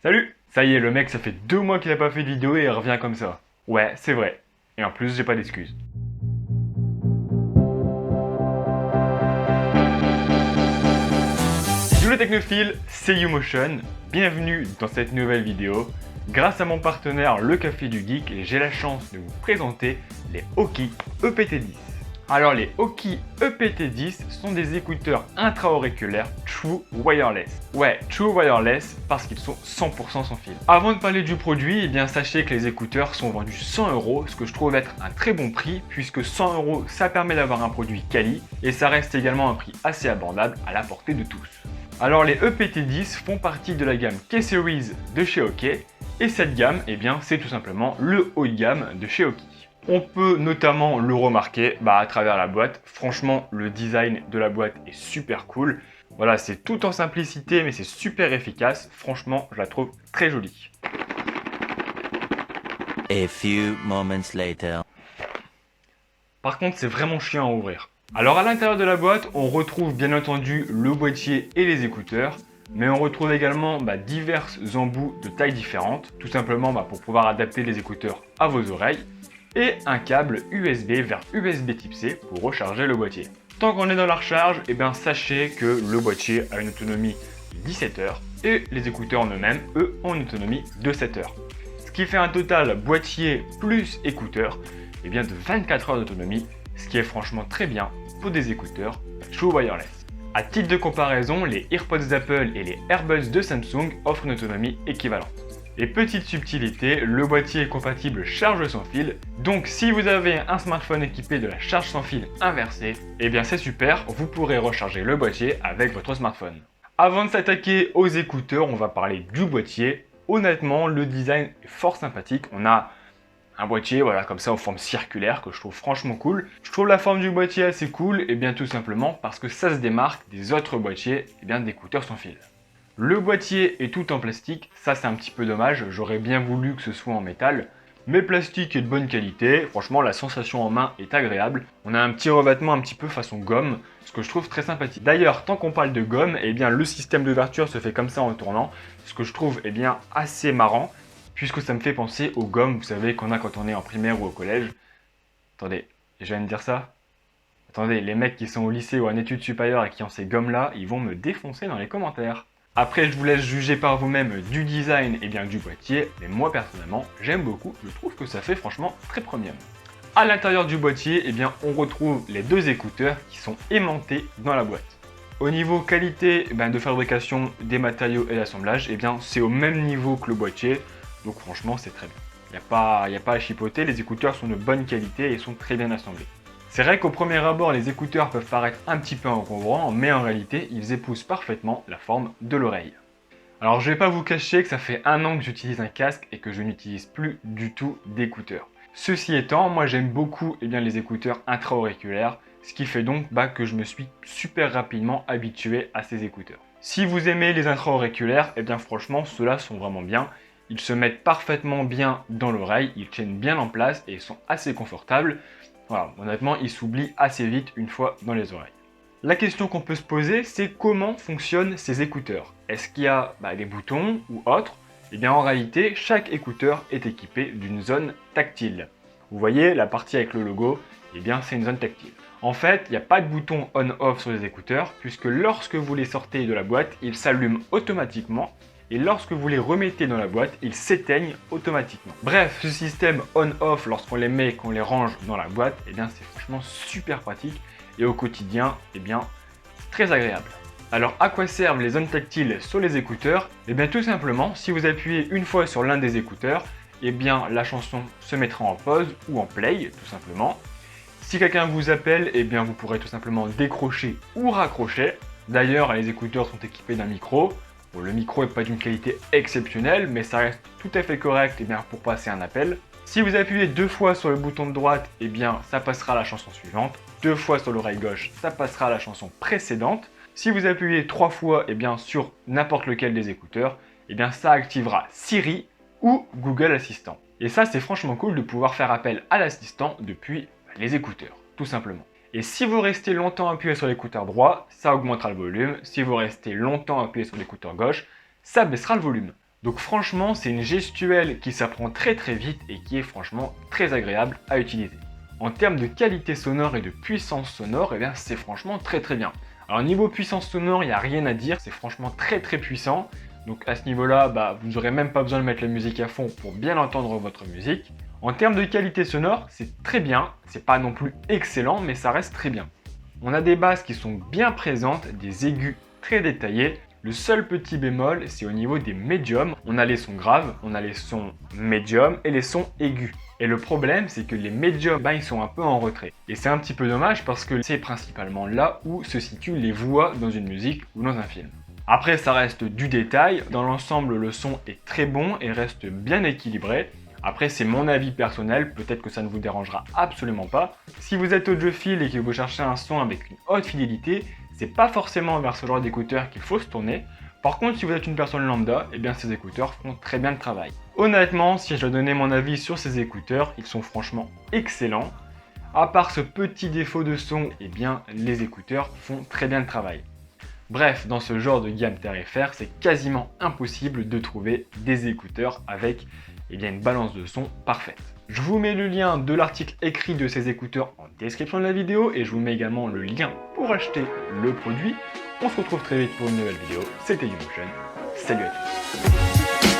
Salut! Ça y est, le mec, ça fait 2 mois qu'il a pas fait de vidéo et il revient comme ça. Ouais, c'est vrai. Et en plus, j'ai pas d'excuses. Yo les technophiles, c'est YouMotion. Bienvenue dans cette nouvelle vidéo. Grâce à mon partenaire Le Café du Geek, j'ai la chance de vous présenter les Oki EPT10. Alors les Oki EPT10 sont des écouteurs intra-auriculaires True Wireless. Ouais, True Wireless parce qu'ils sont 100% sans fil. Avant de parler du produit, eh bien sachez que les écouteurs sont vendus 100 €, ce que je trouve être un très bon prix puisque 100 € ça permet d'avoir un produit quali et ça reste également un prix assez abordable à la portée de tous. Alors les EPT10 font partie de la gamme K-Series de chez OK et cette gamme, eh bien c'est tout simplement le haut de gamme de chez Oki. On peut notamment le remarquer à travers la boîte. Franchement, le design de la boîte est super cool. Voilà, c'est tout en simplicité, mais c'est super efficace. Franchement, je la trouve très jolie. A few moments later. Par contre, c'est vraiment chiant à ouvrir. Alors à l'intérieur de la boîte, on retrouve bien entendu le boîtier et les écouteurs. Mais on retrouve également divers embouts de tailles différentes. Tout simplement pour pouvoir adapter les écouteurs à vos oreilles. Et un câble USB vers USB type C pour recharger le boîtier. Tant qu'on est dans la recharge, sachez que le boîtier a une autonomie de 17 heures et les écouteurs en eux-mêmes, eux, ont une autonomie de 7 heures. Ce qui fait un total boîtier plus écouteurs de 24 heures d'autonomie, ce qui est franchement très bien pour des écouteurs True Wireless. À titre de comparaison, les AirPods d'Apple et les AirBuds de Samsung offrent une autonomie équivalente. Et petite subtilité, le boîtier est compatible charge sans fil, donc si vous avez un smartphone équipé de la charge sans fil inversée, c'est super, vous pourrez recharger le boîtier avec votre smartphone. Avant de s'attaquer aux écouteurs, on va parler du boîtier. Honnêtement, le design est fort sympathique. On a un boîtier comme ça en forme circulaire que je trouve franchement cool. Je trouve la forme du boîtier assez cool, tout simplement parce que ça se démarque des autres boîtiers d'écouteurs sans fil. Le boîtier est tout en plastique, ça c'est un petit peu dommage, j'aurais bien voulu que ce soit en métal. Mais plastique est de bonne qualité, franchement la sensation en main est agréable. On a un petit revêtement un petit peu façon gomme, ce que je trouve très sympathique. D'ailleurs, tant qu'on parle de gomme, le système d'ouverture se fait comme ça en tournant, ce que je trouve assez marrant, puisque ça me fait penser aux gommes, vous savez, qu'on a quand on est en primaire ou au collège. Attendez, je viens de dire ça? Attendez, les mecs qui sont au lycée ou en études supérieures et qui ont ces gommes-là, ils vont me défoncer dans les commentaires. Après, je vous laisse juger par vous-même du design et du boîtier, mais moi personnellement, j'aime beaucoup, je trouve que ça fait franchement très premium. À l'intérieur du boîtier, on retrouve les deux écouteurs qui sont aimantés dans la boîte. Au niveau qualité de fabrication des matériaux et d'assemblage, c'est au même niveau que le boîtier, donc franchement c'est très bien. Il n'y a pas à chipoter, les écouteurs sont de bonne qualité et sont très bien assemblés. C'est vrai qu'au premier abord, les écouteurs peuvent paraître un petit peu encombrants, mais en réalité, ils épousent parfaitement la forme de l'oreille. Alors je vais pas vous cacher que ça fait 1 an que j'utilise un casque et que je n'utilise plus du tout d'écouteurs. Ceci étant, moi j'aime beaucoup les écouteurs intra-auriculaires, ce qui fait donc que je me suis super rapidement habitué à ces écouteurs. Si vous aimez les intra-auriculaires, franchement ceux-là sont vraiment bien. Ils se mettent parfaitement bien dans l'oreille, ils tiennent bien en place et ils sont assez confortables. Voilà, honnêtement, ils s'oublient assez vite une fois dans les oreilles. La question qu'on peut se poser, c'est comment fonctionnent ces écouteurs? Est-ce qu'il y a des boutons ou autre? En réalité, chaque écouteur est équipé d'une zone tactile. Vous voyez, la partie avec le logo, c'est une zone tactile. En fait, il n'y a pas de bouton on-off sur les écouteurs, puisque lorsque vous les sortez de la boîte, ils s'allument automatiquement. Et lorsque vous les remettez dans la boîte, ils s'éteignent automatiquement. Bref, ce système on-off, lorsqu'on les met et qu'on les range dans la boîte, c'est franchement super pratique et au quotidien, c'est très agréable. Alors, à quoi servent les zones tactiles sur les écouteurs? Tout simplement, si vous appuyez une fois sur l'un des écouteurs, la chanson se mettra en pause ou en play, tout simplement. Si quelqu'un vous appelle, vous pourrez tout simplement décrocher ou raccrocher. D'ailleurs, les écouteurs sont équipés d'un micro. Bon, le micro n'est pas d'une qualité exceptionnelle, mais ça reste tout à fait correct pour passer un appel. Si vous appuyez 2 fois sur le bouton de droite, ça passera à la chanson suivante. 2 fois sur l'oreille gauche, ça passera à la chanson précédente. Si vous appuyez 3 fois sur n'importe lequel des écouteurs, ça activera Siri ou Google Assistant. Et ça, c'est franchement cool de pouvoir faire appel à l'assistant depuis les écouteurs, tout simplement. Et si vous restez longtemps appuyé sur l'écouteur droit, ça augmentera le volume. Si vous restez longtemps appuyé sur l'écouteur gauche, ça baissera le volume. Donc franchement, c'est une gestuelle qui s'apprend très vite et qui est franchement très agréable à utiliser. En termes de qualité sonore et de puissance sonore, eh bien c'est franchement très bien. Alors niveau puissance sonore, il n'y a rien à dire, c'est franchement très puissant. Donc à ce niveau-là, vous n'aurez même pas besoin de mettre la musique à fond pour bien entendre votre musique. En termes de qualité sonore, c'est très bien, c'est pas non plus excellent, mais ça reste très bien. On a des basses qui sont bien présentes, des aigus très détaillés. Le seul petit bémol, c'est au niveau des médiums. On a les sons graves, on a les sons médiums et les sons aigus. Et le problème, c'est que les médiums, ils sont un peu en retrait. Et c'est un petit peu dommage parce que c'est principalement là où se situent les voix dans une musique ou dans un film. Après, ça reste du détail. Dans l'ensemble, le son est très bon et reste bien équilibré. Après, c'est mon avis personnel, peut-être que ça ne vous dérangera absolument pas. Si vous êtes audiophile et que vous cherchez un son avec une haute fidélité, c'est pas forcément vers ce genre d'écouteurs qu'il faut se tourner. Par contre, si vous êtes une personne lambda, eh bien ces écouteurs font très bien le travail. Honnêtement, si je dois donner mon avis sur ces écouteurs, ils sont franchement excellents. À part ce petit défaut de son, eh bien les écouteurs font très bien le travail. Bref, dans ce genre de gamme tarifaire, c'est quasiment impossible de trouver des écouteurs avec une balance de son parfaite. Je vous mets le lien de l'article écrit de ces écouteurs en description de la vidéo et je vous mets également le lien pour acheter le produit. On se retrouve très vite pour une nouvelle vidéo. C'était Dmotion. Salut à tous.